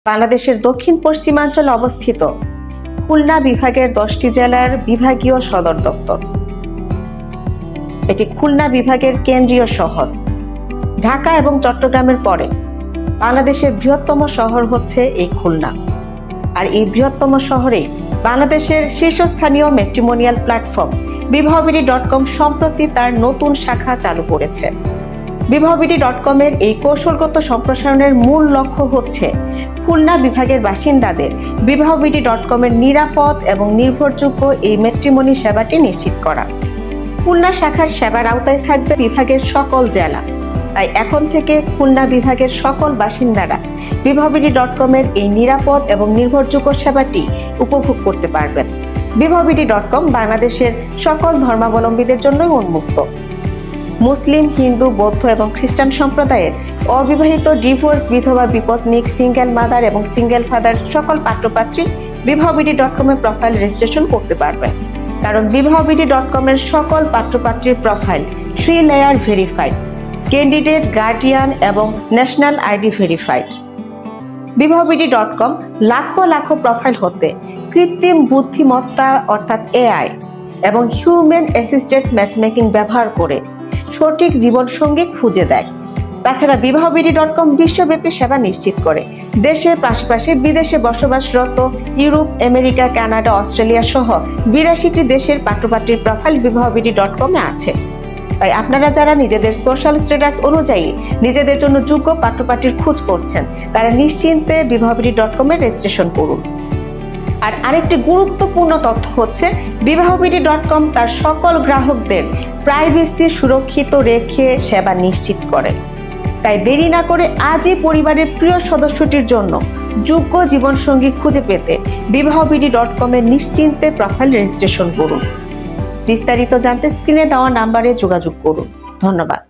বাংলাদেশের দক্ষিণ পশ্চিমাঞ্চলে অবস্থিত খুলনা বিভাগের 10টি জেলার বিভাগীয় সদর দপ্তর। এটি খুলনা বিভাগের কেন্দ্রীয় শহর। ঢাকা এবং চট্টগ্রামের পরে বাংলাদেশের বৃহত্তম শহর হচ্ছে এই খুলনা। আর এই বৃহত্তম শহরে বাংলাদেশের শীর্ষস্থানীয় ম্যাট্রিমোনিয়াল প্ল্যাটফর্ম বিবাহবিডি.com সম্প্রতি তার নতুন শাখা চালু করেছে। বিবাহবিডি.com-এর এই কৌশলগত সম্প্রসারণের মূল লক্ষ্য হচ্ছে খুলনা বিভাগের বাসিন্দাদের বিবাহবিডি.com-এর নিরাপদ এবং নির্ভরযোগ্য এই ম্যাট্রিমনি সেবাটি নিশ্চিত করা। খুলনা শাখার সেবার আওতায় থাকবে বিভাগের সকল জেলা। তাই এখন থেকে খুলনা বিভাগের সকল বাসিন্দারা বিবাহবিডি.com-এর এই নিরাপদ এবং নির্ভরযোগ্য সেবাটি উপভোগ করতে পারবেন। বিবাহবিডি.com বাংলাদেশের সকল ধর্মাবলম্বীদের জন্যই উন্মুক্ত। মুসলিম, হিন্দু, বৌদ্ধ এবং খ্রিস্টান সম্প্রদায়ের অবিবাহিত, ডিভোর্স, বিধবা, বিপত্নিক, সিঙ্গেল মাদার এবং সিঙ্গেল ফাদার সকল পাত্রপাত্রী বিবাহবিডি.com-এর প্রোফাইল রেজিস্ট্রেশন করতে পারবেন। কারণ বিবাহবিডি.com-এর সকল পাত্রপাত্রীর profile 3 layer verified, candidate, guardian এবং ন্যাশনাল আইডি ভেরিফাইড। বিবাহবিডি.com লাখো লাখো প্রোফাইল হতে কৃত্রিম বুদ্ধিমত্তা অর্থাৎ এআই এবং হিউম্যান অ্যাসিস্টেড ম্যাচমেকিং ব্যবহার করে সঠিক জীবনসঙ্গী খুঁজে দেয়। তাছাড়া বিবাহবিডি.com বিশ্বব্যাপী সেবা নিশ্চিত করে। দেশের পাশাপাশি বিদেশে বসবাসরত ইউরোপ, আমেরিকা, কানাডা, অস্ট্রেলিয়া সহ 82টি দেশের পাত্রপাত্রীর প্রোফাইল বিবাহবিডি.com-এ আছে। তাই আপনারা যারা নিজেদের সোশ্যাল স্ট্যাটাস অনুযায়ী নিজেদের জন্য যোগ্য পাত্রপাত্রীর খোঁজ করছেন, তারা নিশ্চিন্তে বিবাহবিডি.com-এ রেজিস্ট্রেশন করুন। আর আরেকটি গুরুত্বপূর্ণ তথ্য হচ্ছে বিবাহবিডি.com তার সকল গ্রাহকদের প্রাইভেসি সুরক্ষিত রেখে সেবা নিশ্চিত করে। তাই দেরি না করে আজই পরিবারের প্রিয় সদস্যটির জন্য যোগ্য জীবনসঙ্গী খুঁজে পেতে বিবাহবিডি.com-এ নিশ্চিন্তে প্রোফাইল রেজিস্ট্রেশন করুন। বিস্তারিত জানতে স্ক্রিনে দেওয়া নাম্বারে যোগাযোগ করুন। ধন্যবাদ।